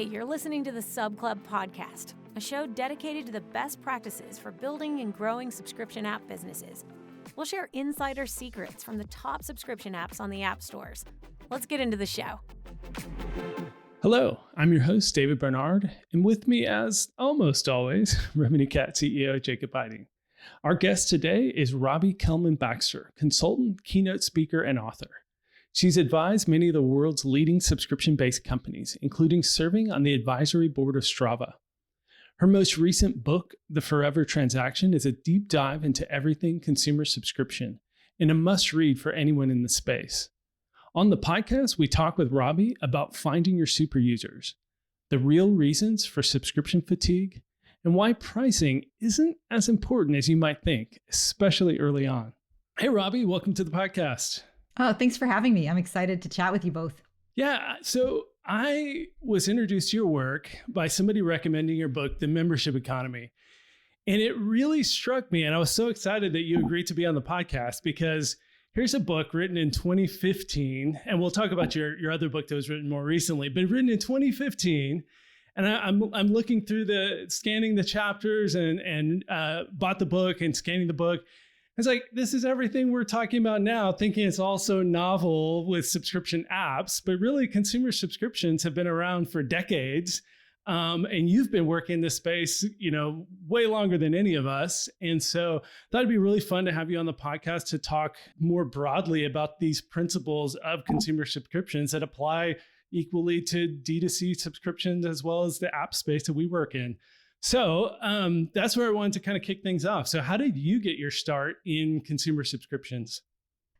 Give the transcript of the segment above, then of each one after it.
Hey, you're listening to the Sub Club Podcast, a show dedicated to the best practices for building and growing subscription app businesses. We'll share insider secrets from the top subscription apps on the app stores. Let's get into the show. Hello, I'm your host, David Barnard, and with me, as almost always, RevenueCat CEO Jacob Eiting. Our guest today is Robbie Kellman Baxter, consultant, keynote speaker, and author. She's advised many of the world's leading subscription-based companies, including serving on the advisory board of Strava. Her most recent book, The Forever Transaction, is a deep dive into everything consumer subscription and a must-read for anyone in the space. On the podcast, we talk with Robbie about finding your super users, the real reasons for subscription fatigue, and why pricing isn't as important as you might think, especially early on. Hey, Robbie, welcome to the podcast. Oh, thanks for having me. I'm excited to chat with you both. Yeah, so I was introduced to your work by somebody recommending your book, The Membership Economy. And it really struck me. And I was so excited that you agreed to be on the podcast because here's a book written in 2015. And we'll talk about your other book that was written more recently, but written in 2015. And I'm looking through scanning the chapters and bought the book and scanning the book. It's like, this is everything we're talking about now, thinking it's also novel with subscription apps, but really consumer subscriptions have been around for decades. And you've been working in this space, way longer than any of us. And so that'd be really fun to have you on the podcast to talk more broadly about these principles of consumer subscriptions that apply equally to D2C subscriptions as well as the app space that we work in. So that's where I wanted to kind of kick things off. So how did you get your start in consumer subscriptions?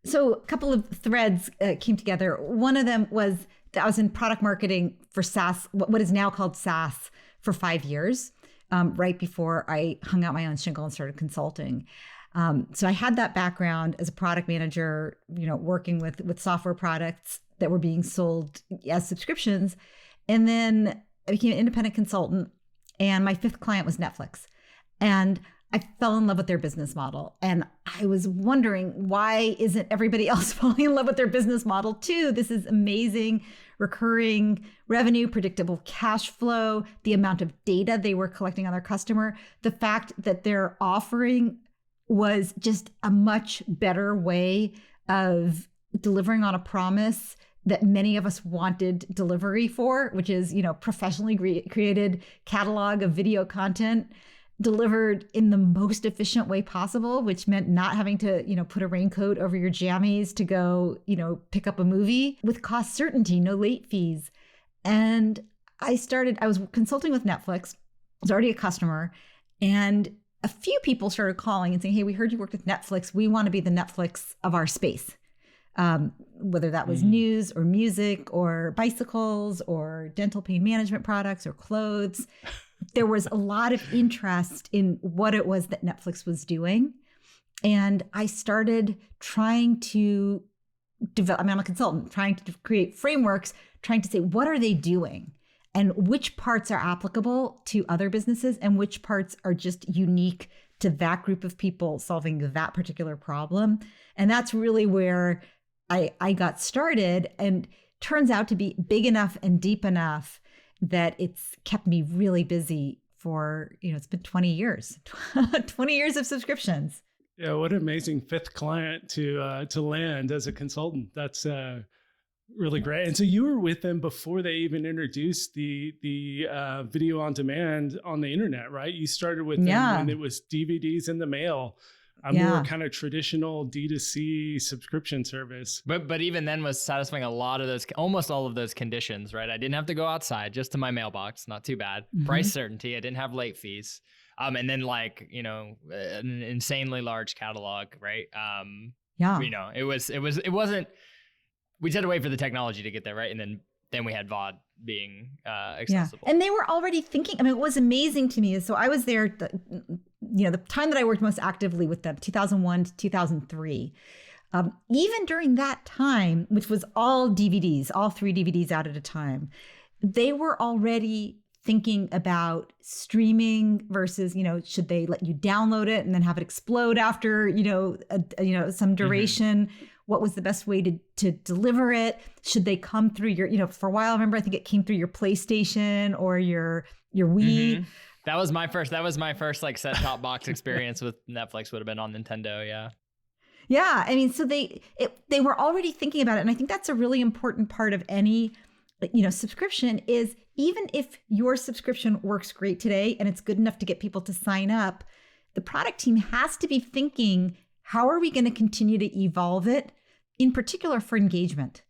So a couple of threads came together. One of them was that I was in product marketing for SaaS, what is now called SaaS, for 5 years, right before I hung out my own shingle and started consulting. So I had that background as a product manager, working with software products that were being sold as subscriptions. And then I became an independent consultant. And my fifth client was Netflix. And I fell in love with their business model. And I was wondering, why isn't everybody else falling in love with their business model too? This is amazing, recurring revenue, predictable cash flow, the amount of data they were collecting on their customer, the fact that their offering was just a much better way of delivering on a promise that many of us wanted delivery for, which is, professionally created catalog of video content delivered in the most efficient way possible, which meant not having to, put a raincoat over your jammies to go, pick up a movie with cost certainty, no late fees. And I was consulting with Netflix. I was already a customer, and a few people started calling and saying, hey, we heard you worked with Netflix. We want to be the Netflix of our space. Whether that was news or music or bicycles or dental pain management products or clothes. There was a lot of interest in what it was that Netflix was doing. And I started trying to develop, I'm a consultant, trying to create frameworks, trying to say, what are they doing? And which parts are applicable to other businesses and which parts are just unique to that group of people solving that particular problem. And that's really where I got started, and turns out to be big enough and deep enough that it's kept me really busy for, it's been 20 years, 20 years of subscriptions. Yeah, what an amazing fifth client to land as a consultant. That's really great. And so you were with them before they even introduced the video on demand on the internet, right? You started with them when it was DVDs in the mail. More kind of traditional D2C subscription service. But even then was satisfying almost all of those conditions, right? I didn't have to go outside, just to my mailbox. Not too bad. Mm-hmm. Price certainty. I didn't have late fees. And then an insanely large catalog, right? It wasn't, we just had to wait for the technology to get there, right? And then we had VOD being accessible. Yeah. And they were already thinking, it was amazing to me. So I was there, the time that I worked most actively with them, 2001 to 2003. Even during that time, which was all DVDs, all 3 DVDs out at a time, they were already thinking about streaming versus, should they let you download it and then have it explode after, some duration? Mm-hmm. what was the best way to deliver it? Should they come through your, for a while, I remember, I think it came through your PlayStation or your Wii. Mm-hmm. That was my first like set-top box experience with Netflix would have been on Nintendo. Yeah. Yeah. I mean, so they were already thinking about it. And I think that's a really important part of any, subscription is, even if your subscription works great today and it's good enough to get people to sign up, the product team has to be thinking, how are we going to continue to evolve it, in particular for engagement,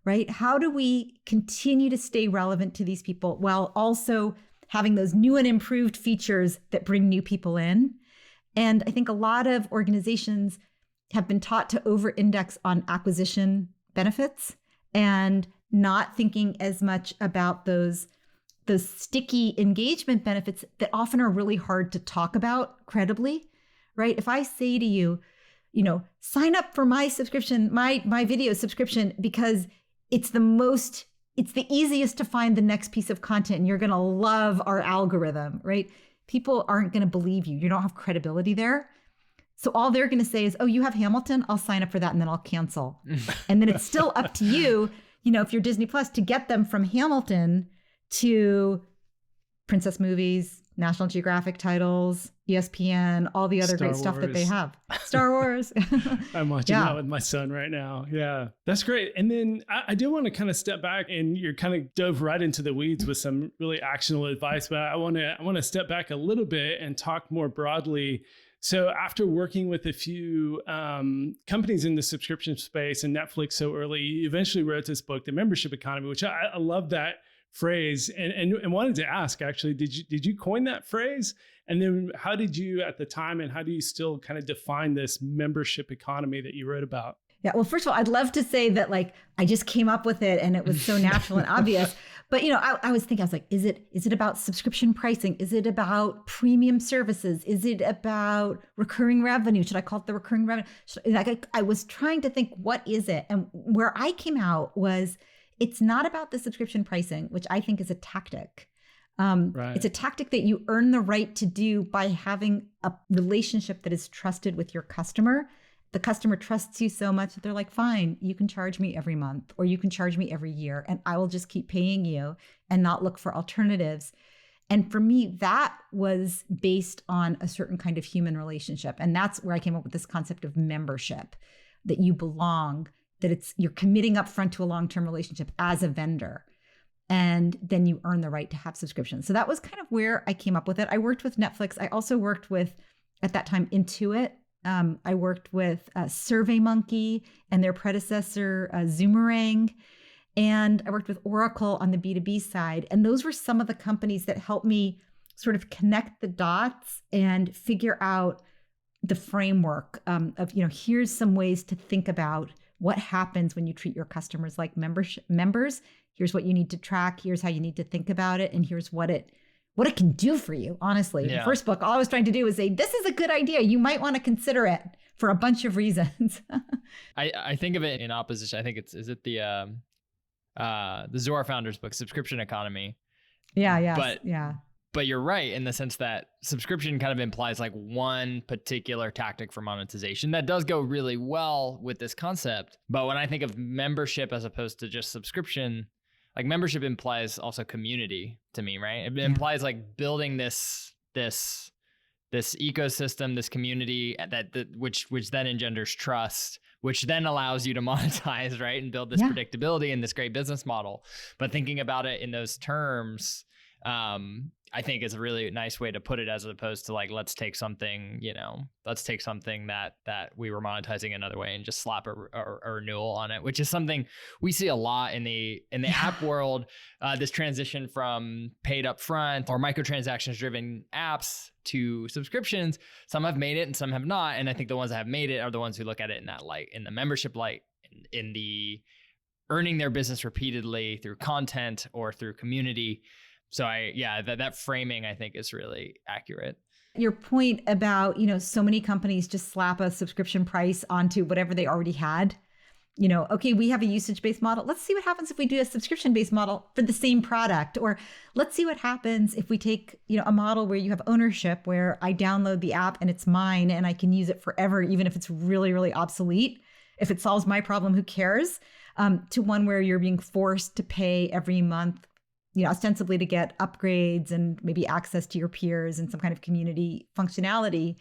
right? How do we continue to stay relevant to these people while also having those new and improved features that bring new people in? And I think a lot of organizations have been taught to over-index on acquisition benefits and not thinking as much about those sticky engagement benefits that often are really hard to talk about credibly, right? If I say to you, sign up for my subscription, my video subscription, because it's the easiest to find the next piece of content and you're going to love our algorithm, right? People aren't going to believe you. You don't have credibility there. So all they're going to say is, oh, you have Hamilton? I'll sign up for that and then I'll cancel. And then it's still up to you, if you're Disney Plus, to get them from Hamilton to princess movies, National Geographic titles, ESPN, all the other great stuff that they have. Star Wars. I'm watching that with my son right now. Yeah, that's great. And then I do want to kind of step back, and you're kind of dove right into the weeds with some really actionable advice, but I want to step back a little bit and talk more broadly. So after working with a few companies in the subscription space and Netflix so early, you eventually wrote this book, The Membership Economy, which I love that phrase, and wanted to ask, actually, did you coin that phrase? And then how did you at the time, and how do you still kind of define this membership economy that you wrote about? Yeah, well, first of all, I'd love to say that I just came up with it and it was so natural and obvious. But I was thinking, I was like, is it about subscription pricing? Is it about premium services? Is it about recurring revenue? Should I call it the recurring revenue? I was trying to think, what is it? And where I came out was, it's not about the subscription pricing, which I think is a tactic. Right. It's a tactic that you earn the right to do by having a relationship that is trusted with your customer. The customer trusts you so much that they're like, fine, you can charge me every month or you can charge me every year and I will just keep paying you and not look for alternatives. And for me, that was based on a certain kind of human relationship. And that's where I came up with this concept of membership, that you belong, that you're committing upfront to a long-term relationship as a vendor. And then you earn the right to have subscriptions. So that was kind of where I came up with it. I worked with Netflix. I also worked with, at that time, Intuit. I worked with SurveyMonkey and their predecessor, Zoomerang. And I worked with Oracle on the B2B side. And those were some of the companies that helped me sort of connect the dots and figure out the framework of, here's some ways to think about what happens when you treat your customers like members. Here's what you need to track. Here's how you need to think about it. And here's what it can do for you, honestly. Yeah. The first book, all I was trying to do was say, this is a good idea. You might want to consider it for a bunch of reasons. I think of it in opposition. I think is it the Zohar Founders book, Subscription Economy. Yeah. But you're right in the sense that subscription kind of implies like one particular tactic for monetization that does go really well with this concept. But when I think of membership as opposed to just subscription, like membership implies also community to me, right? It implies like building this ecosystem, this community which then engenders trust, which then allows you to monetize, right? And build this predictability and this great business model. But thinking about it in those terms, I think is a really nice way to put it, as opposed to like, let's take something that we were monetizing another way and just slap a renewal on it, which is something we see a lot in the app world. This transition from paid upfront or microtransactions driven apps to subscriptions. Some have made it and some have not. And I think the ones that have made it are the ones who look at it in that light, in the membership light, in the earning their business repeatedly through content or through community. So that framing I think is really accurate. Your point about, so many companies just slap a subscription price onto whatever they already had. Okay, we have a usage-based model. Let's see what happens if we do a subscription-based model for the same product. Or let's see what happens if we take, a model where you have ownership, where I download the app and it's mine and I can use it forever, even if it's really, really obsolete. if it solves my problem, who cares? To one where you're being forced to pay every month, ostensibly to get upgrades and maybe access to your peers and some kind of community functionality.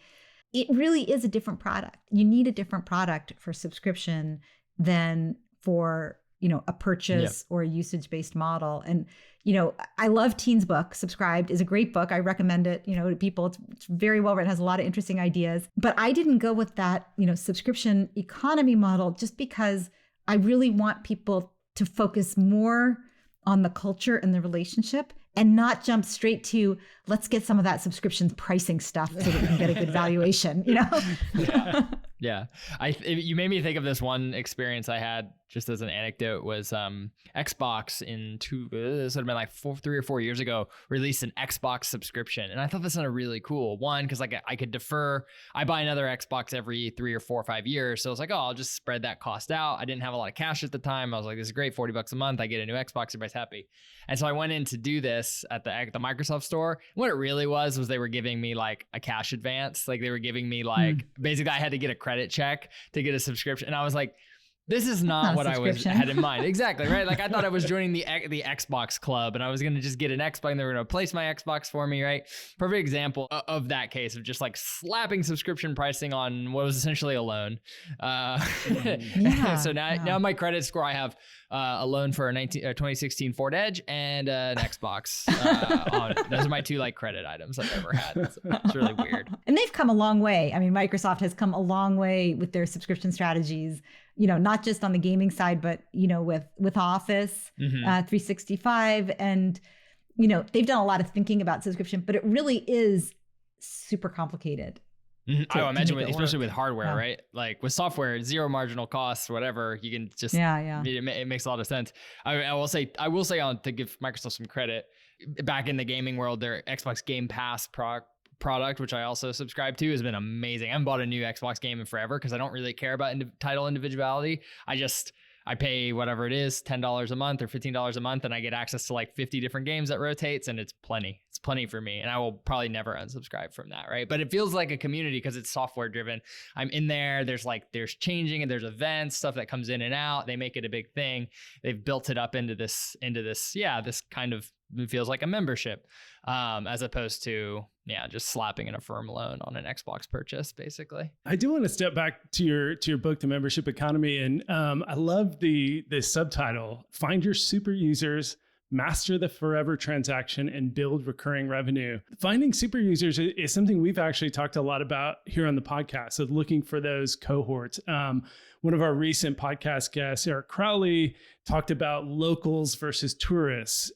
It really is a different product. You need a different product for subscription than for, a purchase or a usage-based model. And, I love Teen's book. Subscribed is a great book. I recommend it, to people. It's very well written, has a lot of interesting ideas. But I didn't go with that, subscription economy model just because I really want people to focus more on the culture and the relationship and not jump straight to, let's get some of that subscription pricing stuff so that we can get a good valuation, Yeah. You made me think of this one experience I had just as an anecdote was Xbox this would have been like 3 or 4 years ago, released an Xbox subscription. And I thought this was really cool. One, because I could defer. I buy another Xbox every 3 or 4 or 5 years. So I was like, I'll just spread that cost out. I didn't have a lot of cash at the time. I was like, this is great, $40 a month. I get a new Xbox, everybody's happy. And so I went in to do this at the Microsoft store. What it really was they were giving me like a cash advance. Like they were giving me like, basically I had to get a credit check to get a subscription. And I was like, this is not what I had in mind. Exactly, right? Like I thought I was joining the Xbox club and I was going to just get an Xbox and they were going to place my Xbox for me, right? Perfect example of that case of just like slapping subscription pricing on what was essentially a loan. So now my credit score, I have a loan for a 2016 Ford Edge and an Xbox on it. Those are my two like credit items I've ever had. It's really weird. And they've come a long way. I mean, Microsoft has come a long way with their subscription strategies, not just on the gaming side, but, with Office 365. And, they've done a lot of thinking about subscription, but it really is super complicated. I imagine, especially with hardware, right? Like with software, zero marginal costs, whatever, you can just, it makes a lot of sense. I will say to give Microsoft some credit, back in the gaming world, their Xbox Game Pass product, which I also subscribe to, has been amazing. I haven't bought a new Xbox game in forever because I don't really care about title individuality. I pay whatever it is, $10 a month or $15 a month, and I get access to like 50 different games that rotates, and it's plenty. It's plenty for me, and I will probably never unsubscribe from that, right? But it feels like a community because it's software driven. I'm in there. There's changing and there's events, stuff that comes in and out. They make it a big thing. They've built it up into this kind of, it feels like a membership, as opposed to just slapping an Affirm loan on an Xbox purchase, basically. I do want to step back to your book, The Membership Economy, and I love the subtitle: Find Your Super Users, Master the Forever Transaction, and Build Recurring Revenue. Finding super users is something we've actually talked a lot about here on the podcast. So looking for those cohorts. One of our recent podcast guests, Eric Crowley, talked about locals versus tourists.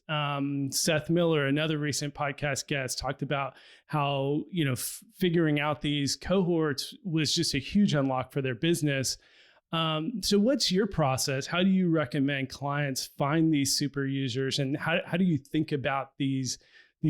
Seth Miller, another recent podcast guest, talked about how, figuring out these cohorts was just a huge unlock for their business. So what's your process? How do you recommend clients find these super users, and how do you think about these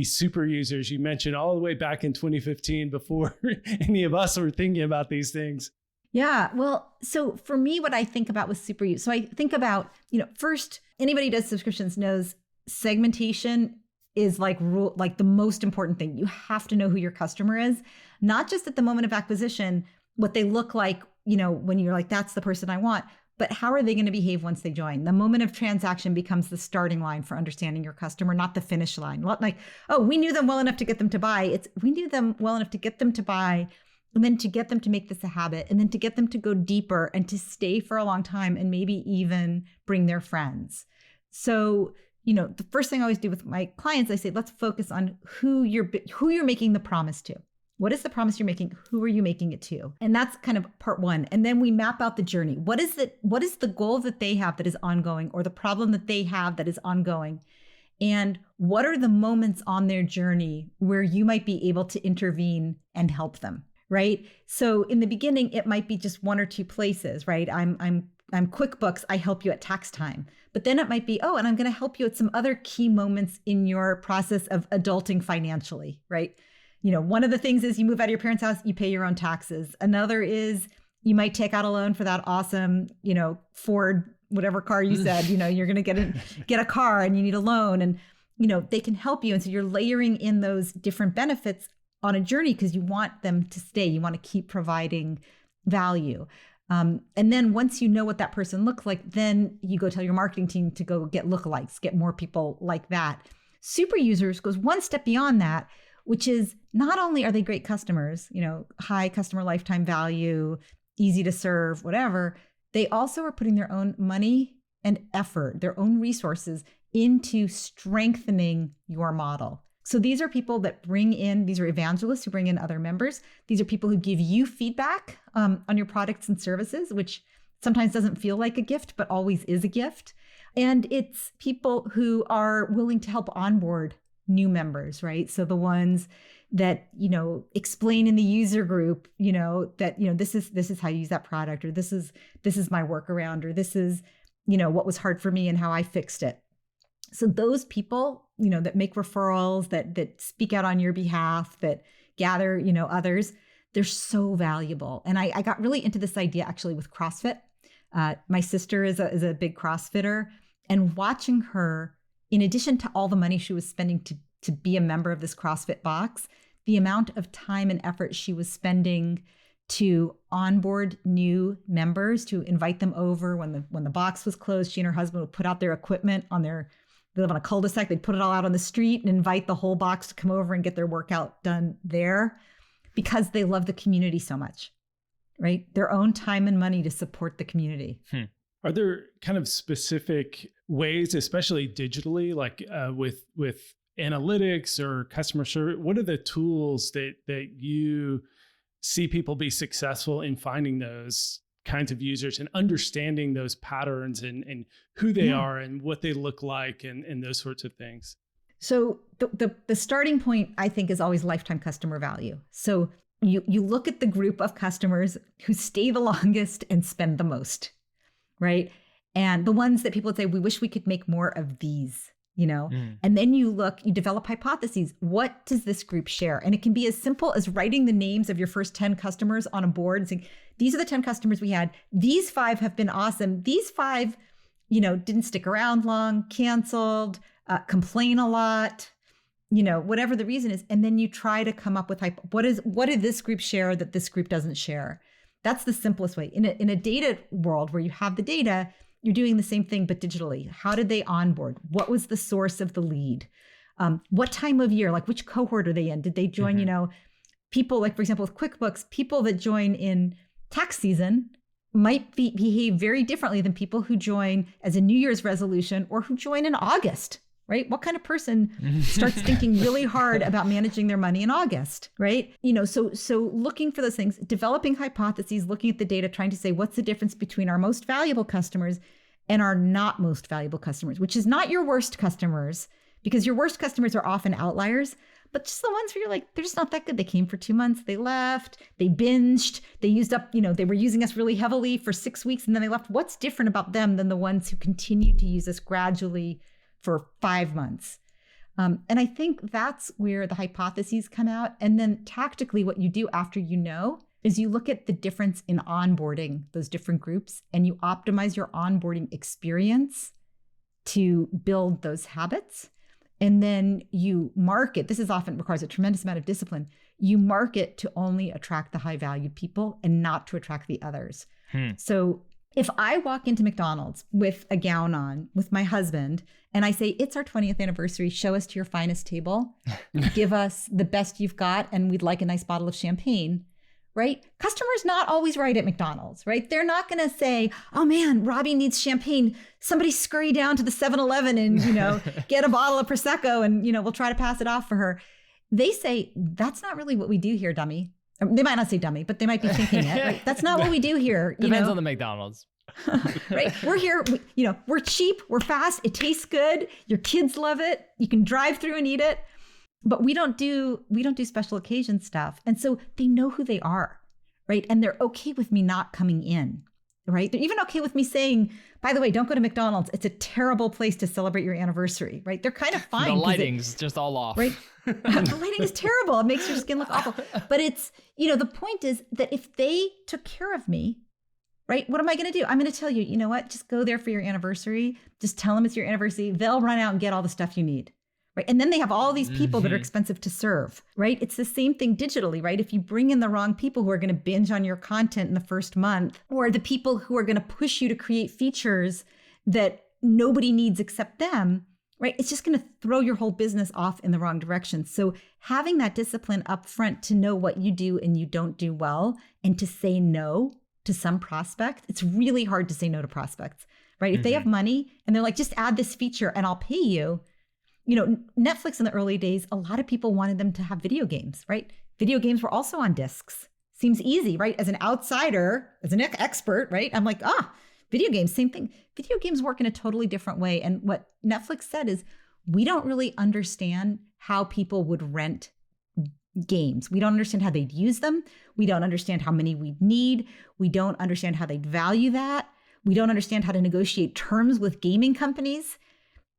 super users? You mentioned all the way back in 2015 before any of us were thinking about these things. Yeah. Well, so for me, what I think about with super use, so I think about, first, anybody who does subscriptions knows segmentation is like the most important thing. You have to know who your customer is, not just at the moment of acquisition, what they look like, when you're like, that's the person I want, but how are they going to behave once they join? The moment of transaction becomes the starting line for understanding your customer, not the finish line. Not like, oh, we knew them well enough to get them to buy. We knew them well enough to get them to buy, and then to get them to make this a habit, and then to get them to go deeper and to stay for a long time, and maybe even bring their friends. So, the first thing I always do with my clients, I say, let's focus on who you're making the promise to. What is the promise you're making? Who are you making it to? And that's kind of part one. And then we map out the journey. What is the goal that they have that is ongoing, or the problem that they have that is ongoing? And what are the moments on their journey where you might be able to intervene and help them? Right? So in the beginning, it might be just one or two places, right? I'm QuickBooks, I help you at tax time. But then it might be, and I'm going to help you at some other key moments in your process of adulting financially, right? One of the things is you move out of your parents' house, you pay your own taxes. Another is you might take out a loan for that awesome, Ford, whatever car you said, you're going to get a car and you need a loan, and, they can help you. And so you're layering in those different benefits on a journey because you want them to stay. You want to keep providing value. And then once you know what that person looks like, then you go tell your marketing team to go get lookalikes, get more people like that. Super users goes one step beyond that, which is not only are they great customers, high customer lifetime value, easy to serve, whatever, they also are putting their own money and effort, their own resources into strengthening your model. So these are people that these are evangelists who bring in other members. These are people who give you feedback on your products and services, which sometimes doesn't feel like a gift, but always is a gift. And it's people who are willing to help onboard new members, right? So the ones that, explain in the user group, that, this is how you use that product, or this is my workaround, or this is, what was hard for me and how I fixed it. So those people, that make referrals, that speak out on your behalf, that gather, others, they're so valuable. And I got really into this idea actually with CrossFit. My sister is a big CrossFitter, and watching her, in addition to all the money she was spending to be a member of this CrossFit box, the amount of time and effort she was spending to onboard new members, to invite them over when the box was closed. She and her husband would put out their equipment they live on a cul-de-sac, they'd put it all out on the street and invite the whole box to come over and get their workout done there, because they love the community so much, right? Their own time and money to support the community. Are there kind of specific ways, especially digitally, like with analytics or customer service? What are the tools that you see people be successful in finding those kinds of users and understanding those patterns and who they are and what they look like and those sorts of things? So the starting point, I think, is always lifetime customer value. So you look at the group of customers who stay the longest and spend the most, right? And the ones that people would say, we wish we could make more of these, And then you develop hypotheses. What does this group share? And it can be as simple as writing the names of your first 10 customers on a board and saying, these are the 10 customers we had. These 5 have been awesome. These 5, didn't stick around long, canceled, complain a lot, whatever the reason is. And then you try to come up with what did this group share that this group doesn't share? That's the simplest way. In a data world where you have the data, you're doing the same thing, but digitally. How did they onboard? What was the source of the lead? What time of year, like which cohort are they in? Did they join, people like, for example, with QuickBooks, people that join in tax season might behave very differently than people who join as a New Year's resolution or who join in August, right? What kind of person starts thinking really hard about managing their money in August, right? So looking for those things, developing hypotheses, looking at the data, trying to say what's the difference between our most valuable customers and our not most valuable customers, which is not your worst customers, because your worst customers are often outliers, but just the ones where you're like, they're just not that good. They came for 2 months, they left, they binged, they used up, they were using us really heavily for 6 weeks and then they left. What's different about them than the ones who continued to use us gradually for 5 months? And I think that's where the hypotheses come out. And then tactically, what you do after is you look at the difference in onboarding those different groups and you optimize your onboarding experience to build those habits. And then you market. This is often requires a tremendous amount of discipline. You market to only attract the high valued people and not to attract the others. So if I walk into McDonald's with a gown on with my husband and I say, it's our 20th anniversary, show us to your finest table, give us the best you've got, and we'd like a nice bottle of champagne, right? Customers not always right at McDonald's, right? They're not going to say, oh man, Robbie needs champagne. Somebody scurry down to the 7-Eleven and, get a bottle of Prosecco and, we'll try to pass it off for her. They say, that's not really what we do here, dummy. They might not say dummy, but they might be thinking it. Right? That's not what we do here. Depends on the McDonald's. Right? We're here, we're cheap, we're fast, it tastes good, your kids love it, you can drive through and eat it. But we don't do special occasion stuff. And so they know who they are, right? And they're okay with me not coming in, right? They're even okay with me saying, by the way, don't go to McDonald's. It's a terrible place to celebrate your anniversary, right? They're kind of fine. The lighting's just all off. Right? The lighting is terrible. It makes your skin look awful. But it's, the point is that if they took care of me, right? What am I going to do? I'm going to tell you, you know what? Just go there for your anniversary. Just tell them it's your anniversary. They'll run out and get all the stuff you need. right? And then they have all these people that are expensive to serve, right? It's the same thing digitally, right? If you bring in the wrong people who are going to binge on your content in the first month, or the people who are going to push you to create features that nobody needs except them, right? It's just going to throw your whole business off in the wrong direction. So having that discipline up front to know what you do and you don't do well, and to say no to some prospect, it's really hard to say no to prospects, right? If they have money and they're like, just add this feature and I'll pay you. You know, Netflix in the early days, a lot of people wanted them to have video games, right? Video games were also on discs. Seems easy, right? As an outsider, as an expert, right? I'm like, video games, same thing. Video games work in a totally different way. And what Netflix said is, we don't really understand how people would rent games. We don't understand how they'd use them. We don't understand how many we'd need. We don't understand how they'd value that. We don't understand how to negotiate terms with gaming companies.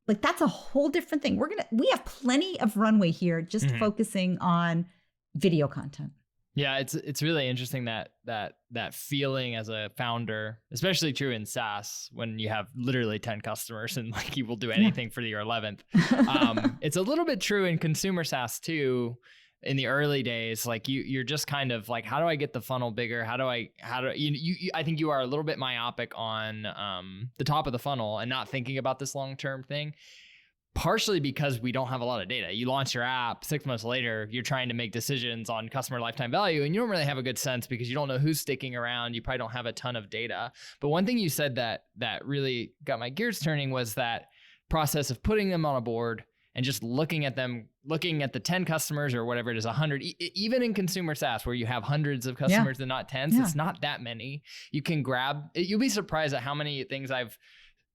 Like, that's a whole different thing. We have plenty of runway here just focusing on video content. Yeah, it's really interesting that feeling as a founder, especially true in SaaS, when you have literally 10 customers and like you will do anything for your 11th. It's a little bit true in consumer SaaS too. In the early days, like you're just kind of like, how do I get the funnel bigger? I think you are a little bit myopic on the top of the funnel and not thinking about this long-term thing. Partially because we don't have a lot of data. You launch your app 6 months later, you're trying to make decisions on customer lifetime value, and you don't really have a good sense because you don't know who's sticking around. You probably don't have a ton of data. But one thing you said that really got my gears turning was that process of putting them on a board and just looking at them, looking at the 10 customers or whatever it is, 100, even in consumer SaaS where you have hundreds of customers and not tens, it's not that many. You can grab, you'll be surprised at how many things I've,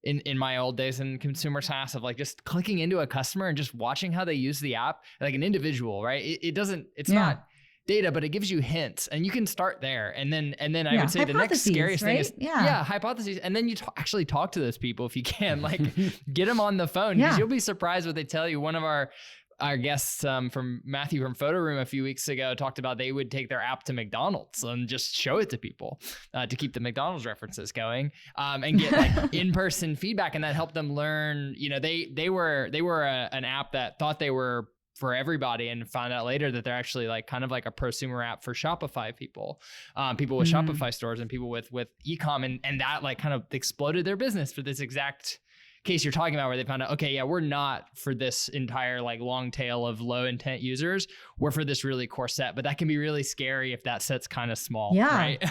in my old days in consumer SaaS, of like just clicking into a customer and just watching how they use the app, like an individual, right? It's not data, but it gives you hints, and you can start there. And then I would say the next scariest thing is hypotheses. And then you actually talk to those people if you can, like get them on the phone, because you'll be surprised what they tell you. One of our guests from Matthew from Photo Room a few weeks ago talked about they would take their app to McDonald's and just show it to people to keep the McDonald's references going, and get like in-person feedback, and that helped them learn. You know, they were an app that thought they were for everybody, and found out later that they're actually like kind of like a prosumer app for Shopify people, people with Shopify stores and people with e-com, and that like kind of exploded their business for this exact case you're talking about, where they found out, okay, yeah, we're not for this entire like long tail of low intent users. We're for this really core set, but that can be really scary if that set's kind of small, right?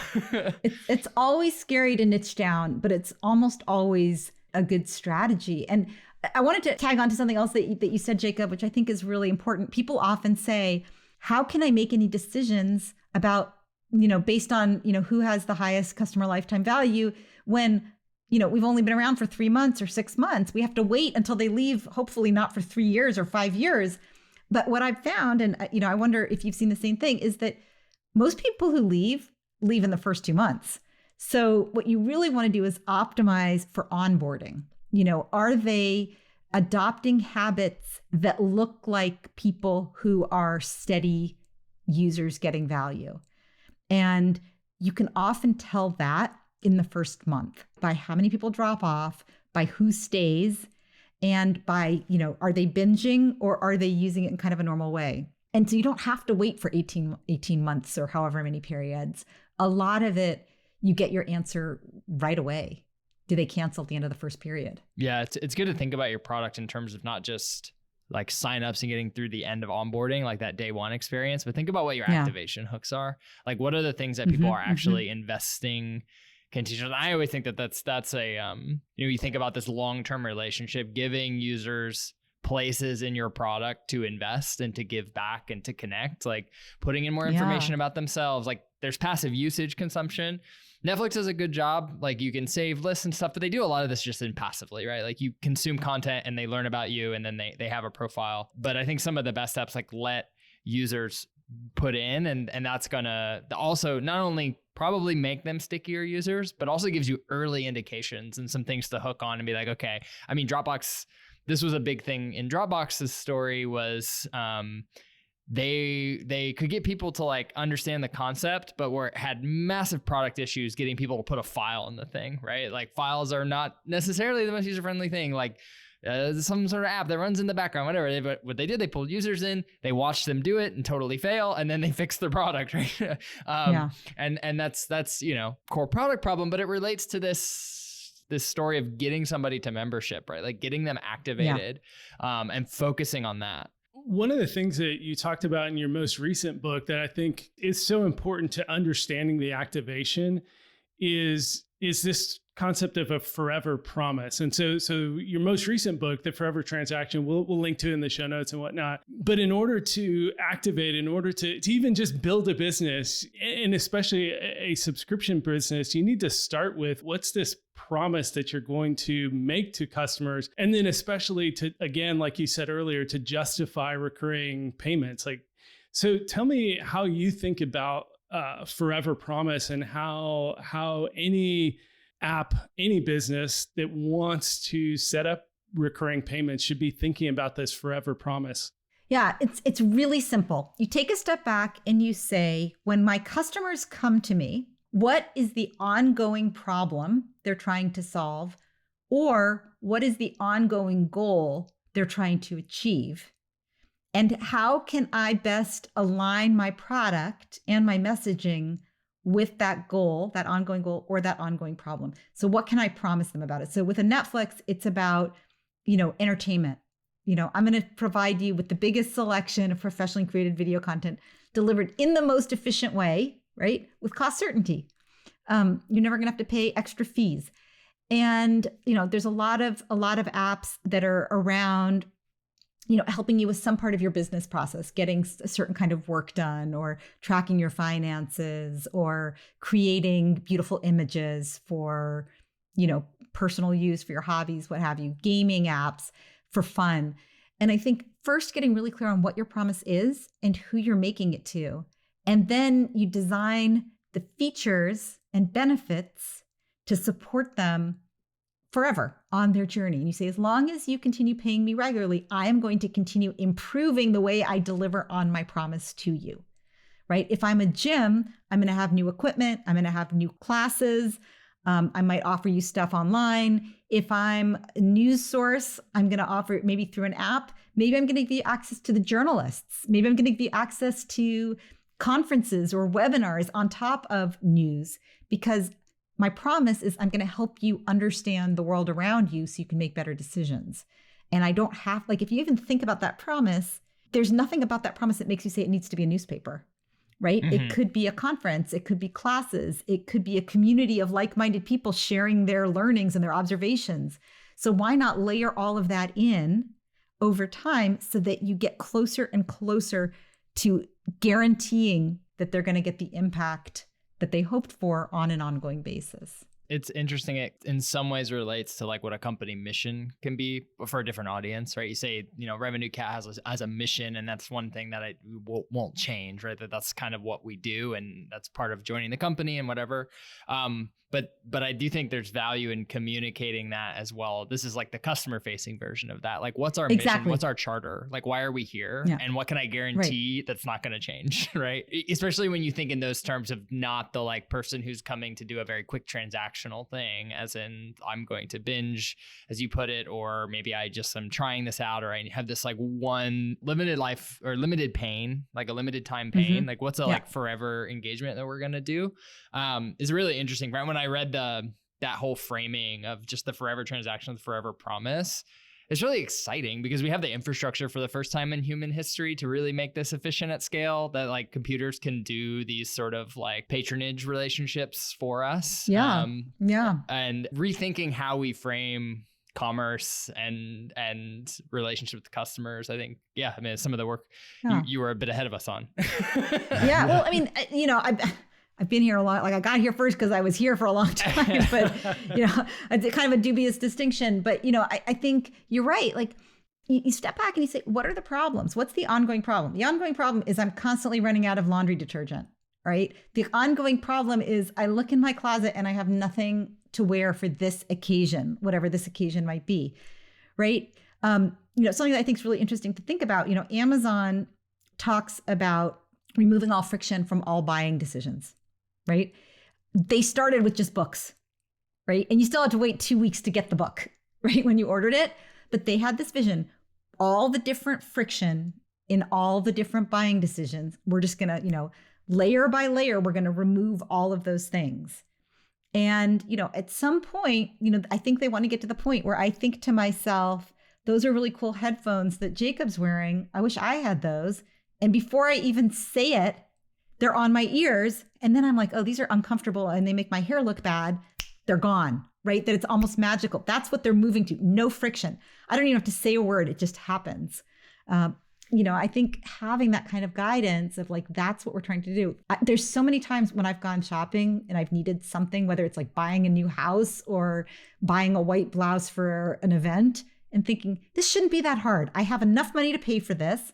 It's always scary to niche down, but it's almost always a good strategy. And I wanted to tag on to something else that you said, Jacob, which I think is really important. People often say, how can I make any decisions about, based on, who has the highest customer lifetime value when we've only been around for 3 months or 6 months. We have to wait until they leave, hopefully not for 3 years or 5 years. But what I've found, and I wonder if you've seen the same thing, is that most people who leave in the first 2 months. So what you really want to do is optimize for onboarding. Are they adopting habits that look like people who are steady users getting value? And you can often tell that in the first month by how many people drop off, by who stays, and by, are they binging or are they using it in kind of a normal way? And so you don't have to wait for 18 months or however many periods. A lot of it, you get your answer right away. Do they cancel at the end of the first period? Yeah, it's good to think about your product in terms of not just like signups and getting through the end of onboarding, like that day one experience, but think about what your activation hooks are. Like, what are the things that people are actually investing contingent? I always think that's a you think about this long-term relationship, giving users places in your product to invest and to give back and to connect, like putting in more information about themselves. Like, there's passive usage consumption. Netflix does a good job. Like, you can save lists and stuff, but they do a lot of this just in passively, right? Like, you consume content and they learn about you, and then they have a profile. But I think some of the best apps like let users put in, and that's gonna also not only probably make them stickier users, but also gives you early indications and some things to hook on and be like, okay, I mean, Dropbox, this was a big thing in Dropbox's story was, they could get people to like understand the concept, but had massive product issues getting people to put a file in the thing, right? Like, files are not necessarily the most user-friendly thing. Like, some sort of app that runs in the background, whatever. But what they did, they pulled users in, they watched them do it and totally fail, and then they fixed their product, right? And that's core product problem, but it relates to this story of getting somebody to membership, right? Like getting them activated, and focusing on that. One of the things that you talked about in your most recent book that I think is so important to understanding the activation is this concept of a forever promise. And so your most recent book, The Forever Transaction, we'll link to it in the show notes and whatnot. But in order to activate, in order to even just build a business, and especially a subscription business, you need to start with what's this promise that you're going to make to customers. And then especially to, again, like you said earlier, to justify recurring payments. So tell me how you think about forever promise and how any app, any business that wants to set up recurring payments should be thinking about this forever promise. Yeah, it's really simple. You take a step back and you say, when my customers come to me, what is the ongoing problem they're trying to solve? Or what is the ongoing goal they're trying to achieve? And how can I best align my product and my messaging with that goal, that ongoing goal, or that ongoing problem? So what can I promise them about it? So with a Netflix, it's about, entertainment. I'm going to provide you with the biggest selection of professionally created video content delivered in the most efficient way, right? With cost certainty. You're never going to have to pay extra fees. And, there's a lot of apps that are around, helping you with some part of your business process, getting a certain kind of work done, or tracking your finances, or creating beautiful images for, personal use, for your hobbies, what have you, gaming apps for fun. And I think first getting really clear on what your promise is and who you're making it to. And then you design the features and benefits to support them forever on their journey. And you say, as long as you continue paying me regularly, I am going to continue improving the way I deliver on my promise to you, right? If I'm a gym, I'm going to have new equipment. I'm going to have new classes. I might offer you stuff online. If I'm a news source, I'm going to offer, maybe through an app, maybe I'm going to give you access to the journalists. Maybe I'm going to give you access to conferences or webinars on top of news, because my promise is I'm going to help you understand the world around you so you can make better decisions. And I don't have, if you even think about that promise, there's nothing about that promise that makes you say it needs to be a newspaper, right? Mm-hmm. It could be a conference. It could be classes. It could be a community of like-minded people sharing their learnings and their observations. So why not layer all of that in over time so that you get closer and closer to guaranteeing that they're going to get the impact that they hoped for on an ongoing basis. It's interesting. It in some ways relates to what a company mission can be for a different audience, right? You say, RevenueCat has a mission, and that's one thing that won't change, right? That's kind of what we do, and that's part of joining the company and whatever. But I do think there's value in communicating that as well. This is the customer facing version of that. What's our mission? What's our charter? Why are we here? Yeah. And what can I guarantee that's not going to change, right? Especially when you think in those terms of not the person who's coming to do a very quick transactional thing, as in I'm going to binge, as you put it, or maybe I just am trying this out, or I have this one limited life or limited pain, a limited time pain. Mm-hmm. What's a forever engagement that we're going to do? Is really interesting, right? When I read that whole framing of just the forever transaction, the forever promise, it's really exciting because we have the infrastructure for the first time in human history to really make this efficient at scale, that computers can do these sort of patronage relationships for us. Yeah. And rethinking how we frame commerce and relationship with customers. I think, some of the work you were a bit ahead of us on. Yeah. Well, I've been here a lot. I got here first because I was here for a long time, but, it's kind of a dubious distinction. But, I think you're right. You step back and you say, what are the problems? What's the ongoing problem? The ongoing problem is I'm constantly running out of laundry detergent, right? The ongoing problem is I look in my closet and I have nothing to wear for this occasion, whatever this occasion might be, right? Something that I think is really interesting to think about, Amazon talks about removing all friction from all buying decisions. Right? They started with just books, right? And you still had to wait 2 weeks to get the book, right? When you ordered it. But they had this vision, all the different friction in all the different buying decisions. We're just going to, layer by layer, we're going to remove all of those things. And, at some point, I think they want to get to the point where I think to myself, those are really cool headphones that Jacob's wearing. I wish I had those. And before I even say it, they're on my ears. And then I'm like, oh, these are uncomfortable and they make my hair look bad. They're gone, right? That it's almost magical. That's what they're moving to. No friction. I don't even have to say a word. It just happens. I think having that kind of guidance of like, that's what we're trying to do. There's so many times when I've gone shopping and I've needed something, whether it's like buying a new house or buying a white blouse for an event, and thinking, this shouldn't be that hard. I have enough money to pay for this.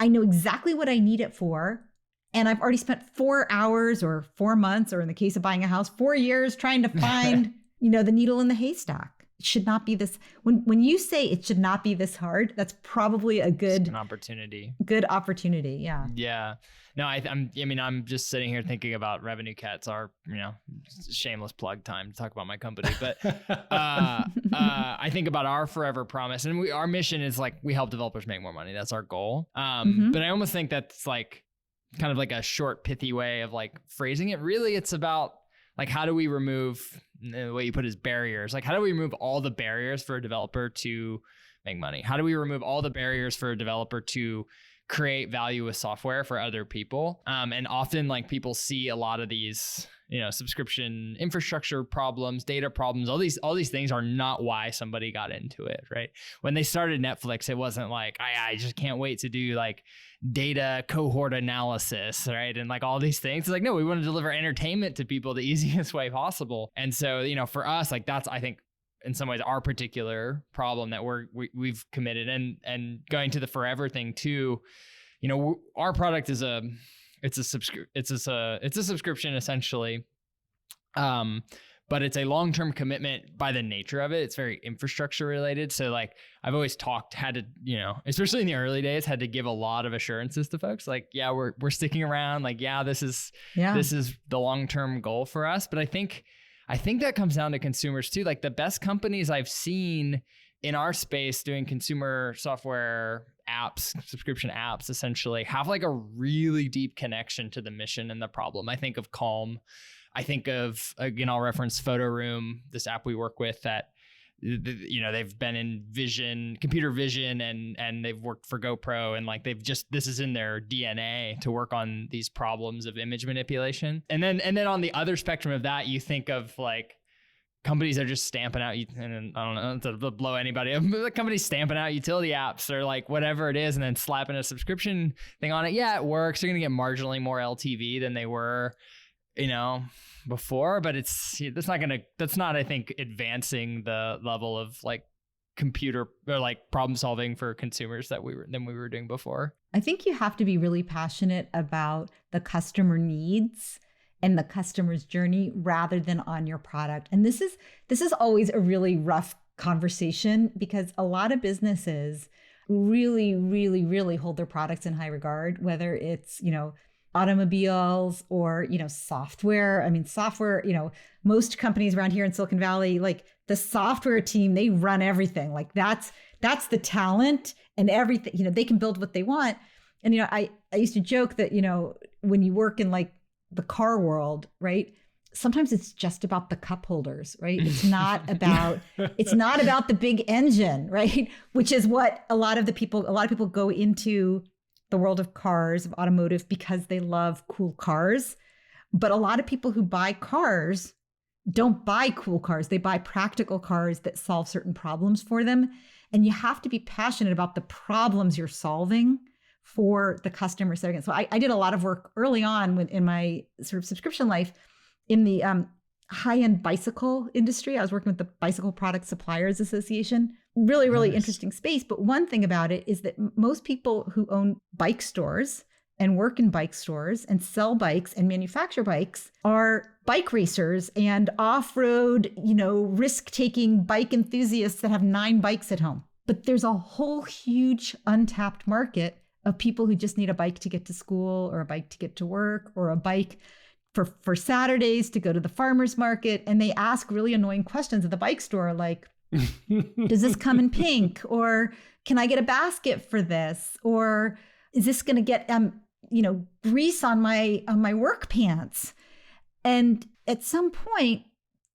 I know exactly what I need it for. And I've already spent 4 hours or 4 months, or in the case of buying a house, 4 years trying to find, the needle in the haystack. It should not be this. When you say it should not be this hard, that's probably a good opportunity. Good opportunity. Yeah. Yeah. No, I'm just sitting here thinking about RevenueCat's our, shameless plug time to talk about my company. But I think about our forever promise, and our mission is like, we help developers make more money. That's our goal. But I almost think that's like kind of like a short, pithy way of like phrasing it. Really, it's about like, how do we remove, the way you put it is barriers. Like, how do we remove all the barriers for a developer to make money? How do we remove all the barriers for a developer to create value with software for other people? And often like people see a lot of these, subscription infrastructure problems, data problems, all these things are not why somebody got into it, right? When they started Netflix, it wasn't like, I just can't wait to do like data cohort analysis, right? And like all these things. It's like, no, we want to deliver entertainment to people the easiest way possible. And so, for us, like that's, I think, in some ways our particular problem that we've committed. And going to the forever thing too, our product is a subscription essentially. But it's a long-term commitment by the nature of it. It's very infrastructure related. So like I've always had to, especially in the early days, had to give a lot of assurances to folks. Like, yeah, we're sticking around. Like, yeah, this is the long-term goal for us. But I think that comes down to consumers too. Like the best companies I've seen in our space doing consumer software apps, subscription apps, essentially have like a really deep connection to the mission and the problem. I think of Calm. I think of, again, I'll reference Photo Room, this app we work with that, they've been in computer vision and they've worked for GoPro, and like this is in their DNA to work on these problems of image manipulation. And then on the other spectrum of that, you think of like companies are just stamping out, and I don't know to blow anybody up, but companies stamping out utility apps or like whatever it is, and then slapping a subscription thing on it. Yeah, it works. You're going to get marginally more LTV than they were, before, but that's not, I think, advancing the level of like computer or like problem solving for consumers than we were doing before. I think you have to be really passionate about the customer needs and the customer's journey rather than on your product. And this is always a really rough conversation because a lot of businesses really, really, really hold their products in high regard, whether it's, automobiles or, software. I mean, software, most companies around here in Silicon Valley, like the software team, they run everything. Like that's the talent and everything, they can build what they want. And, I used to joke that, when you work in like the car world, right? Sometimes it's just about the cup holders, right? It's not about the big engine, right? Which is what a lot of people go into the world of cars, of automotive, because they love cool cars. But a lot of people who buy cars don't buy cool cars. They buy practical cars that solve certain problems for them. And you have to be passionate about the problems you're solving for the customer. So I did a lot of work early on in my sort of subscription life in the high-end bicycle industry. I was working with the Bicycle Product Suppliers Association. Really, really interesting space. But one thing about it is that most people who own bike stores and work in bike stores and sell bikes and manufacture bikes are bike racers and off-road, risk-taking bike enthusiasts that have 9 bikes at home. But there's a whole huge untapped market of people who just need a bike to get to school or a bike to get to work or a bike for Saturdays to go to the farmer's market. And they ask really annoying questions at the bike store like, Does this come in pink? Or can I get a basket for this? Or is this going to get, grease on my work pants? And at some point,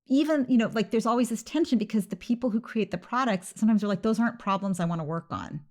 even, there's always this tension because the people who create the products, sometimes they're like, those aren't problems I want to work on.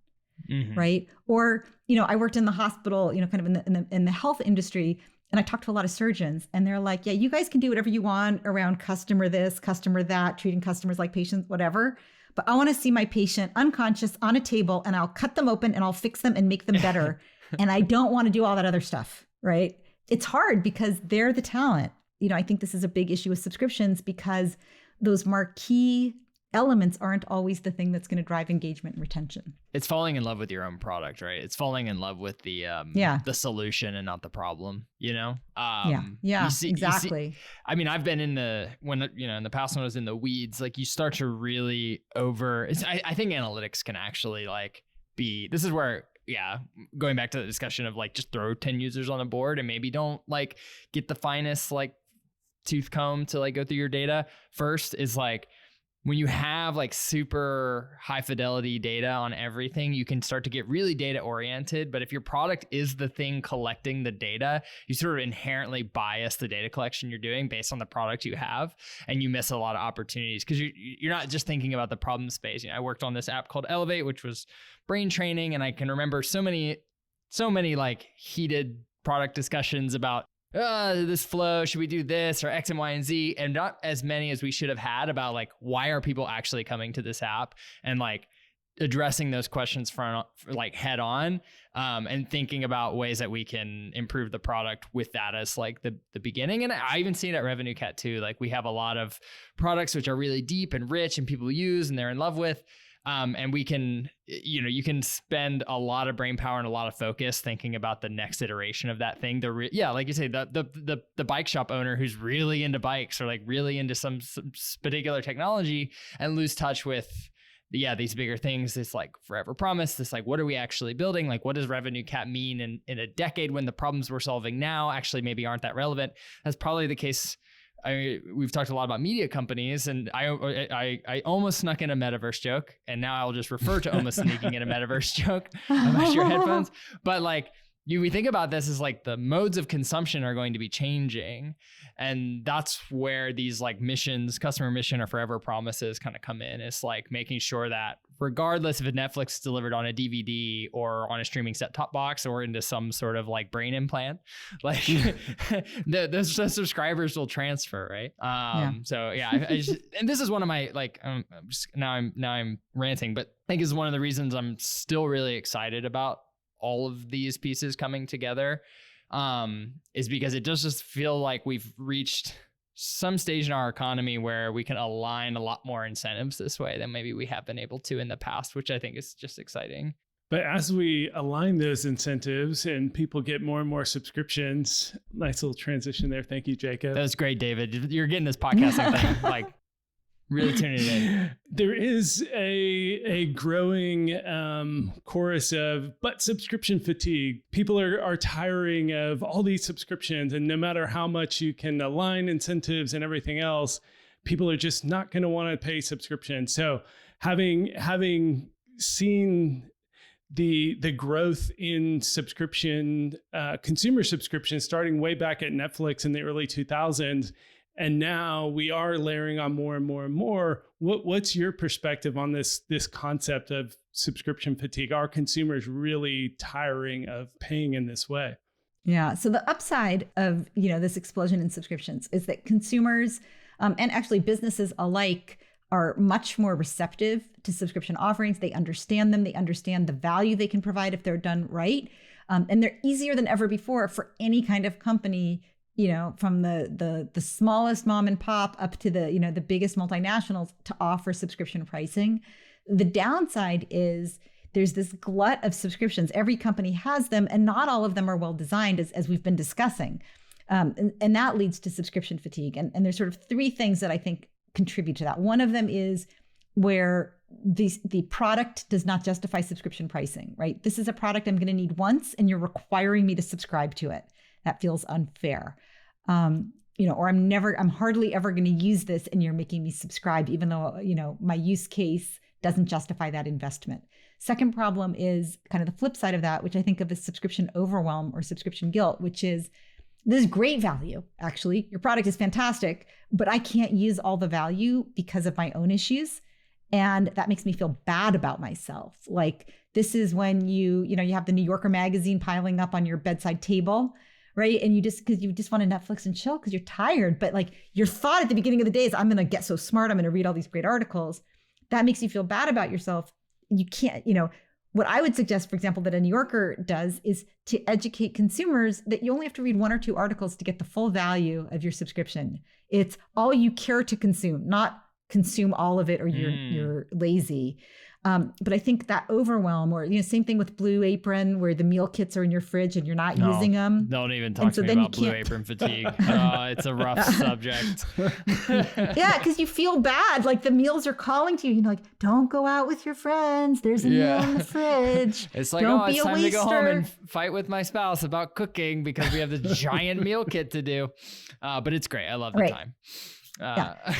Mm-hmm. Right. Or, I worked in the hospital, kind of in the health industry, and I talked to a lot of surgeons, and they're like, yeah, you guys can do whatever you want around customer this, customer that, treating customers like patients, whatever. But I want to see my patient unconscious on a table, and I'll cut them open and I'll fix them and make them better. And I don't want to do all that other stuff. Right. It's hard because they're the talent. I think this is a big issue with subscriptions because those marquee elements aren't always the thing that's going to drive engagement and retention. It's falling in love with your own product, right? It's falling in love with the solution and not the problem, Exactly. I've been in the past when I was in the weeds, like you start to really I think analytics can actually this is where, going back to the discussion of just throw 10 users on a board and maybe don't get the finest tooth comb to go through your data. First is when you have super high fidelity data on everything, you can start to get really data oriented. But if your product is the thing collecting the data, you sort of inherently bias the data collection you're doing based on the product you have. And you miss a lot of opportunities because you're not just thinking about the problem space. I worked on this app called Elevate, which was brain training. And I can remember so many heated product discussions about this flow, should we do this or X and Y and Z, and not as many as we should have had about why are people actually coming to this app, and addressing those questions head on, and thinking about ways that we can improve the product with that as the beginning. And I even see it at RevenueCat too. We have a lot of products which are really deep and rich and people use and they're in love with. And we can, you can spend a lot of brain power and a lot of focus thinking about the next iteration of that thing. Like you say, the bike shop owner who's really into bikes or really into some particular technology, and lose touch with, these bigger things. This forever promise, this what are we actually building? What does RevenueCat mean in a decade when the problems we're solving now actually maybe aren't that relevant? That's probably the case. We've talked a lot about media companies, and I almost snuck in a metaverse joke, and now I'll just refer to almost sneaking in a metaverse joke about your headphones. But we think about this as the modes of consumption are going to be changing, and that's where these missions, customer mission or forever promises kind of come in. It's making sure that regardless if a Netflix is delivered on a DVD or on a streaming set-top box or into some sort of brain implant, those subscribers will transfer, right? So and this is one of my now I'm ranting, but I think is one of the reasons I'm still really excited about all of these pieces coming together, is because it does just feel like we've reached some stage in our economy where we can align a lot more incentives this way than maybe we have been able to in the past, which I think is just exciting. But as we align those incentives and people get more and more subscriptions, nice little transition there. Thank you, Jacob. That was great, David. You're getting this podcasting thing really tuning it in. There is a growing chorus of subscription fatigue. People are tiring of all these subscriptions, and no matter how much you can align incentives and everything else, people are just not going to want to pay subscription. So having seen the growth in subscription, consumer subscription starting way back at Netflix in the early 2000s, and now we are layering on more and more and more. What's your perspective on this concept of subscription fatigue? Are consumers really tiring of paying in this way? Yeah. So the upside of this explosion in subscriptions is that consumers and actually businesses alike are much more receptive to subscription offerings. They understand them. They understand the value they can provide if they're done right, and they're easier than ever before for any kind of company, from the smallest mom and pop up to the biggest multinationals to offer subscription pricing. The downside is there's this glut of subscriptions. Every company has them, and not all of them are well designed, as we've been discussing. And that leads to subscription fatigue. And there's sort of three things that I think contribute to that. One of them is where the product does not justify subscription pricing, right? This is a product I'm going to need once, and you're requiring me to subscribe to it. That feels unfair. or I'm hardly ever going to use this and you're making me subscribe, even though, my use case doesn't justify that investment. Second problem is kind of the flip side of that, which I think of as subscription overwhelm or subscription guilt, which is this is great value. Actually, your product is fantastic, but I can't use all the value because of my own issues. And that makes me feel bad about myself. Like this is when you have the New Yorker magazine piling up on your bedside table, right? And because you just want to Netflix and chill because you're tired. But like your thought at the beginning of the day is, I'm going to get so smart. I'm going to read all these great articles. That makes you feel bad about yourself. You can't, what I would suggest, for example, that a New Yorker does is to educate consumers that you only have to read 1 or 2 articles to get the full value of your subscription. It's all you care to consume, not consume all of it or you're lazy. But I think that overwhelm, or same thing with Blue Apron, where the meal kits are in your fridge and you're not using them. Don't even talk to me about Blue Apron fatigue. It's a rough subject. Yeah, because you feel bad. Like the meals are calling to you. Like, don't go out with your friends. There's a meal in the fridge. It's like, don't it's time to go home and fight with my spouse about cooking because we have this giant meal kit to do. But it's great. I love the time.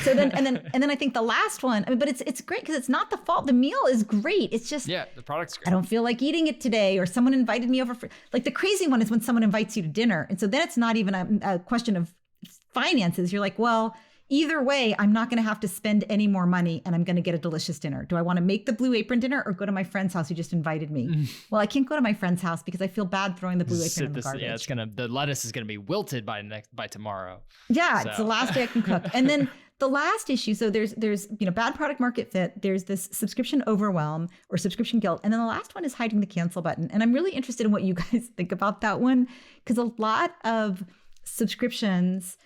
So then I think the last one, but it's great because it's not the fault. The meal is great. It's just, the product's great. I don't feel like eating it today, or someone invited me over for, like the crazy one is when someone invites you to dinner. And so then it's not even a question of finances. You're like, well, either way, I'm not going to have to spend any more money and I'm going to get a delicious dinner. Do I want to make the Blue Apron dinner or go to my friend's house who just invited me? Well, I can't go to my friend's house because I feel bad throwing the Blue Apron in the garbage. Yeah, the lettuce is going to be wilted by tomorrow. Yeah, so. It's the last day I can cook. And then the last issue, so there's bad product market fit, there's this subscription overwhelm or subscription guilt, and then the last one is hiding the cancel button. And I'm really interested in what you guys think about that one, because a lot of subscriptions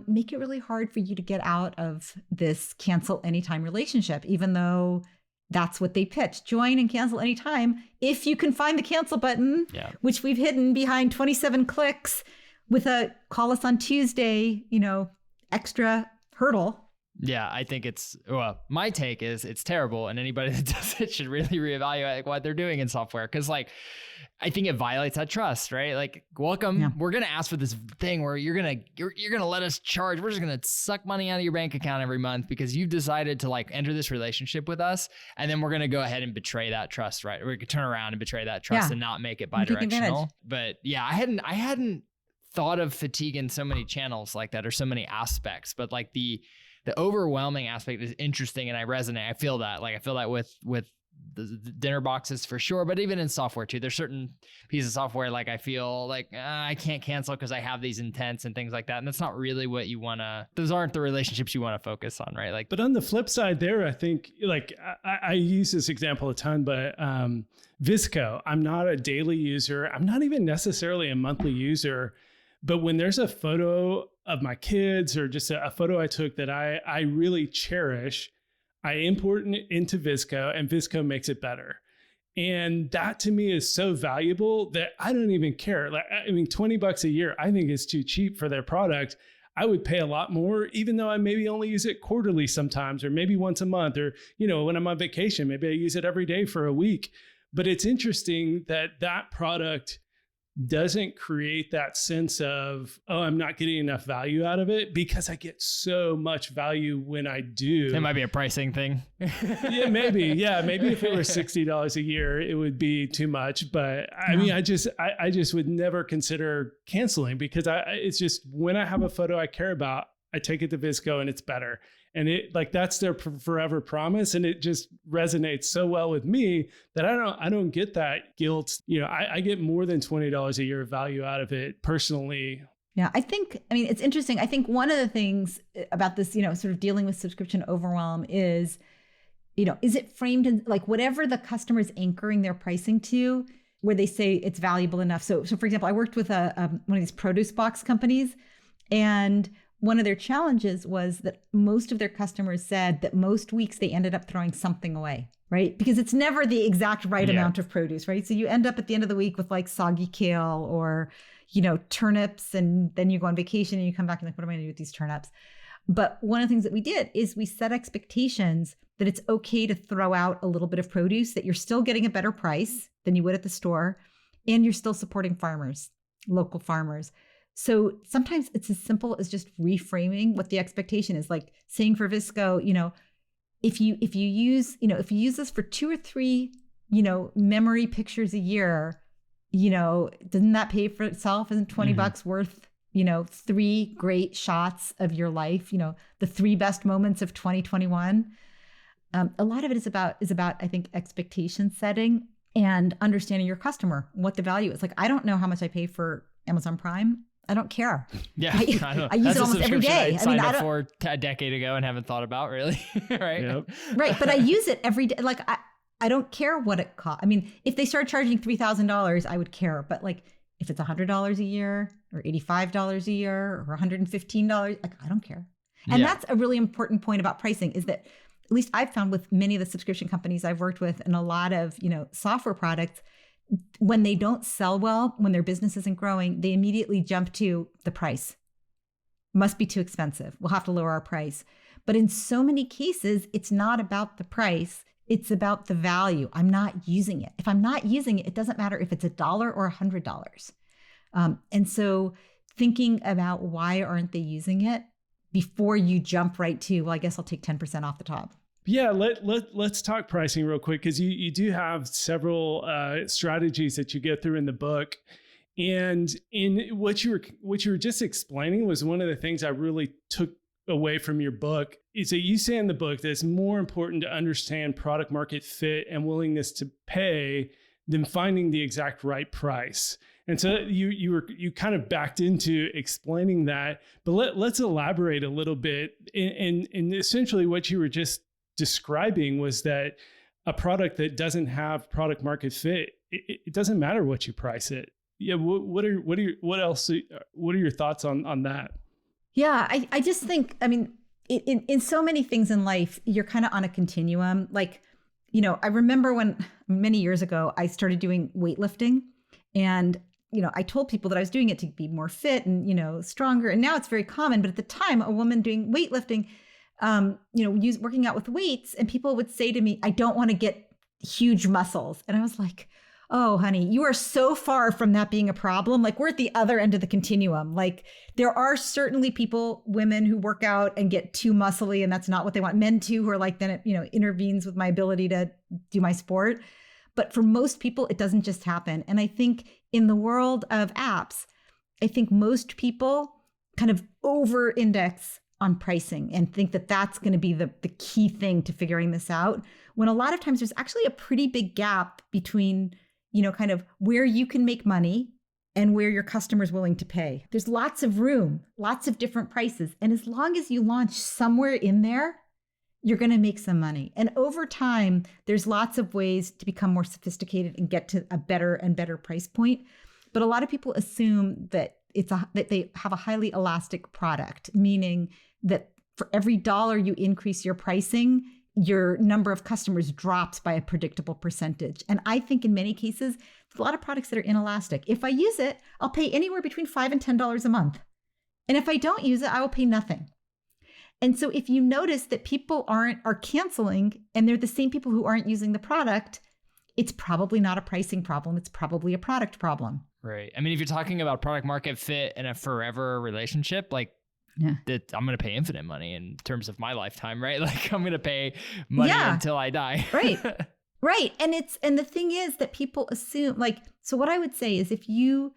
make it really hard for you to get out of this cancel anytime relationship, even though that's what they pitch. Join and cancel anytime if you can find the cancel button, which we've hidden behind 27 clicks with a call us on Tuesday, extra hurdle. Yeah, I think my take is it's terrible, and anybody that does it should really reevaluate what they're doing in software, because I think it violates that trust, right? Like, welcome, we're gonna ask for this thing where you're gonna let us charge. We're just gonna suck money out of your bank account every month because you've decided to enter this relationship with us, and then we're gonna go ahead and betray that trust, right? We're gonna turn around and betray that trust and not make it bidirectional. But yeah, I hadn't thought of fatigue in so many channels like that, or so many aspects, but the overwhelming aspect is interesting, and I resonate. I feel that with the dinner boxes for sure, but even in software too, there's certain pieces of software I feel like I can't cancel because I have these intents and things like that, and that's not really what you want to. Those aren't the relationships you want to focus on, right? But on the flip side, there, I think I use this example a ton, but Visco, I'm not a daily user. I'm not even necessarily a monthly user. But when there's a photo of my kids or just a photo I took that I really cherish, I import it into Visco, and Visco makes it better. And that to me is so valuable that I don't even care. $20 a year, I think is too cheap for their product. I would pay a lot more, even though I maybe only use it quarterly sometimes, or maybe once a month, or, when I'm on vacation, maybe I use it every day for a week. But it's interesting that product doesn't create that sense of, I'm not getting enough value out of it, because I get so much value when I do. It might be a pricing thing. Yeah, maybe. Yeah, maybe if it were $60 a year, it would be too much. But I mean, I just would never consider canceling, because it's just when I have a photo I care about, I take it to Visco and it's better. And that's their forever promise. And it just resonates so well with me that I don't get that guilt. I get more than $20 a year of value out of it personally. Yeah, it's interesting. I think one of the things about this, sort of dealing with subscription overwhelm is, is it framed in whatever the customer is anchoring their pricing to, where they say it's valuable enough. So for example, I worked with one of these produce box companies, and one of their challenges was that most of their customers said that most weeks they ended up throwing something away, right? Because it's never the exact right amount of produce, right? So you end up at the end of the week with soggy kale or, turnips, and then you go on vacation and you come back and what am I gonna do with these turnips? But one of the things that we did is we set expectations that it's okay to throw out a little bit of produce, that you're still getting a better price than you would at the store, and you're still supporting farmers, local farmers. So sometimes it's as simple as just reframing what the expectation is. Like saying for Visco, if you use this for 2 or 3, memory pictures a year, doesn't that pay for itself? Isn't $20 worth, 3 great shots of your life, the 3 best moments of 2021? A lot of it is about, I think, expectation setting and understanding your customer, what the value is. Like, I don't know how much I pay for Amazon Prime. I don't care. Yeah, I use it almost every day. I signed up for a decade ago and haven't thought about really. Right. Yep. Right. But I use it every day. Like, I don't care what it costs. I mean, if they start charging $3,000, I would care. But like, if it's $100 a year or $85 a year or $115, like, I don't care. And that's a really important point about pricing, is that at least I've found with many of the subscription companies I've worked with and a lot of, software products, when they don't sell well, when their business isn't growing, they immediately jump to the price. Must be too expensive. We'll have to lower our price. But in so many cases, it's not about the price. It's about the value. I'm not using it. If I'm not using it, it doesn't matter if it's $1 or $100. And so thinking about why aren't they using it before you jump right to, well, I guess I'll take 10% off the top. Yeah, let's talk pricing real quick, because you do have several strategies that you go through in the book. And in what you were just explaining was one of the things I really took away from your book, is that you say in the book that it's more important to understand product market fit and willingness to pay than finding the exact right price. And so you kind of backed into explaining that, but let's elaborate a little bit. And essentially what you were just describing was that a product that doesn't have product market fit, it doesn't matter what you price it. Yeah. What are your thoughts on that? Yeah, I just think, I mean, in so many things in life, you're kind of on a continuum. Like, I remember when many years ago, I started doing weightlifting, and, I told people that I was doing it to be more fit and, stronger. And now it's very common. But at the time, a woman doing weightlifting, working out with weights, and people would say to me, I don't want to get huge muscles. And I was like, oh, honey, you are so far from that being a problem. Like, we're at the other end of the continuum. Like, there are certainly women who work out and get too muscly, and that's not what they want. Men too, who are like, then it, intervenes with my ability to do my sport. But for most people, it doesn't just happen. And I think in the world of apps, I think most people kind of over-index on pricing and think that that's going to be the key thing to figuring this out, when a lot of times there's actually a pretty big gap between, kind of where you can make money and where your customer's willing to pay. There's lots of room, lots of different prices. And as long as you launch somewhere in there, you're going to make some money. And over time, there's lots of ways to become more sophisticated and get to a better and better price point. But a lot of people assume that that they have a highly elastic product, meaning that for every dollar you increase your pricing, your number of customers drops by a predictable percentage. And I think in many cases, there's a lot of products that are inelastic. If I use it, I'll pay anywhere between $5 and $10 a month. And if I don't use it, I will pay nothing. And so if you notice that people are canceling, and they're the same people who aren't using the product, it's probably not a pricing problem. It's probably a product problem. Right. I mean, if you're talking about product market fit in a forever relationship, like, that I'm going to pay infinite money in terms of my lifetime, right? Like, I'm going to pay money until I die. Right. Right. And the thing is that people assume, like, so what I would say is if you're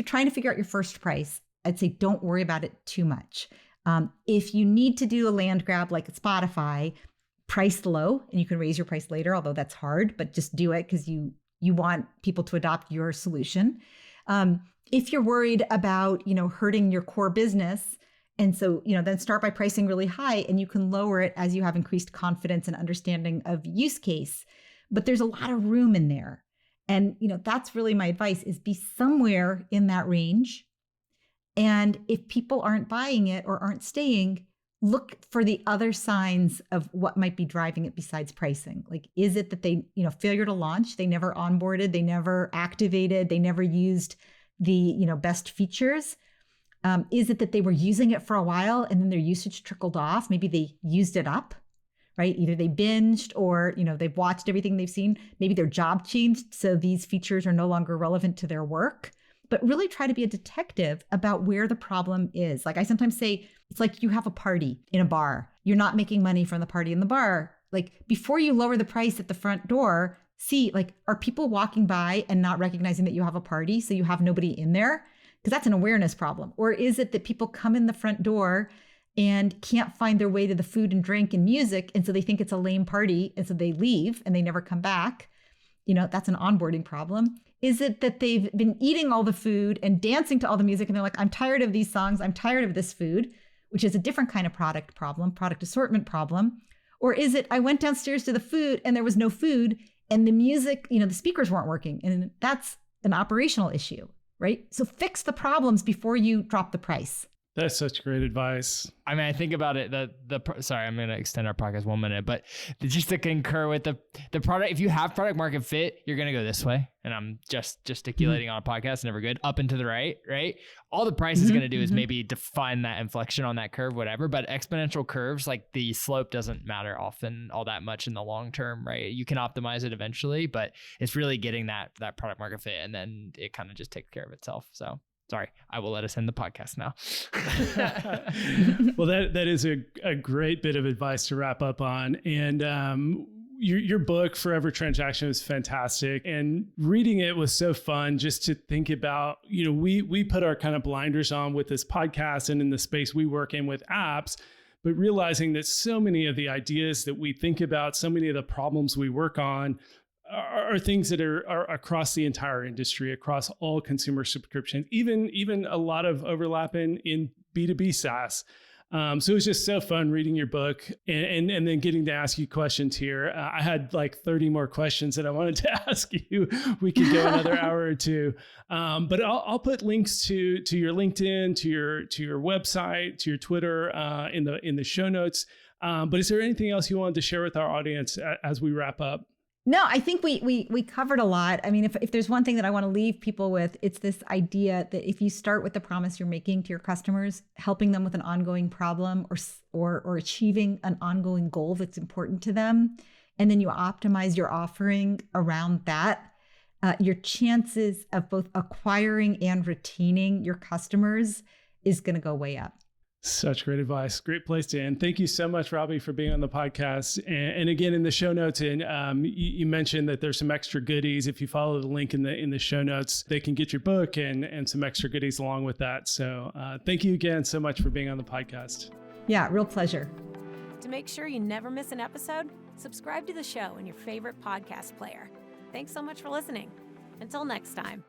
trying to figure out your first price, I'd say don't worry about it too much. If you need to do a land grab like Spotify, price low, and you can raise your price later, although that's hard, but just do it because you want people to adopt your solution. If you're worried about, hurting your core business, and so, then start by pricing really high, and you can lower it as you have increased confidence and understanding of use case. But there's a lot of room in there. And, that's really my advice, is be somewhere in that range. And if people aren't buying it or aren't staying, look for the other signs of what might be driving it besides pricing. Like, is it that they, failure to launch, they never onboarded, they never activated, they never used the, best features? Is it that they were using it for a while and then their usage trickled off? Maybe they used it up, right? Either they binged or, they've watched everything they've seen. Maybe their job changed, so these features are no longer relevant to their work. but really try to be a detective about where the problem is. Like I sometimes say, it's like you have a party in a bar. You're not making money from the party in the bar. Like before you lower the price at the front door, see, like, are people walking by and not recognizing that you have a party, so you have nobody in there? Because that's an awareness problem. Or is it that people come in the front door and can't find their way to the food and drink and music, and so they think it's a lame party, and so they leave and they never come back? That's an onboarding problem. Is it that they've been eating all the food and dancing to all the music and they're like, I'm tired of these songs, I'm tired of this food, which is a different kind of product assortment problem? Or is it, I went downstairs to the food and there was no food and the music, the speakers weren't working, and that's an operational issue, right? So fix the problems before you drop the price. That's such great advice. I mean, I think about it, sorry, I'm going to extend our podcast 1 minute, but just to concur with the product, if you have product market fit, you're going to go this way. And I'm just gesticulating on a podcast, never good, up and to the right? All the price is going to do is maybe define that inflection on that curve, whatever. But exponential curves, like the slope doesn't matter often all that much in the long term, right? You can optimize it eventually, but it's really getting that product market fit, and then it kind of just takes care of itself. So sorry, I will let us end the podcast now. Well, that is a great bit of advice to wrap up on. And your book, Forever Transaction, was fantastic. And reading it was so fun just to think about, we put our kind of blinders on with this podcast and in the space we work in with apps, but realizing that so many of the ideas that we think about, so many of the problems we work on are things that are across the entire industry, across all consumer subscriptions, even a lot of overlap in B2B SaaS. So it was just so fun reading your book and then getting to ask you questions here. I had like 30 more questions that I wanted to ask you. We could go another hour or two, but I'll put links to your LinkedIn, to your website, to your Twitter in the show notes. But is there anything else you wanted to share with our audience as we wrap up? No, I think we covered a lot. I mean, if there's one thing that I want to leave people with, it's this idea that if you start with the promise you're making to your customers, helping them with an ongoing problem or achieving an ongoing goal that's important to them, and then you optimize your offering around that, your chances of both acquiring and retaining your customers is going to go way up. Such great advice. Great place to end. Thank you so much, Robbie, for being on the podcast. And again, in the show notes, and you mentioned that there's some extra goodies. If you follow the link in the show notes, they can get your book and some extra goodies along with that. So thank you again so much for being on the podcast. Yeah, real pleasure. To make sure you never miss an episode, subscribe to the show in your favorite podcast player. Thanks so much for listening. Until next time.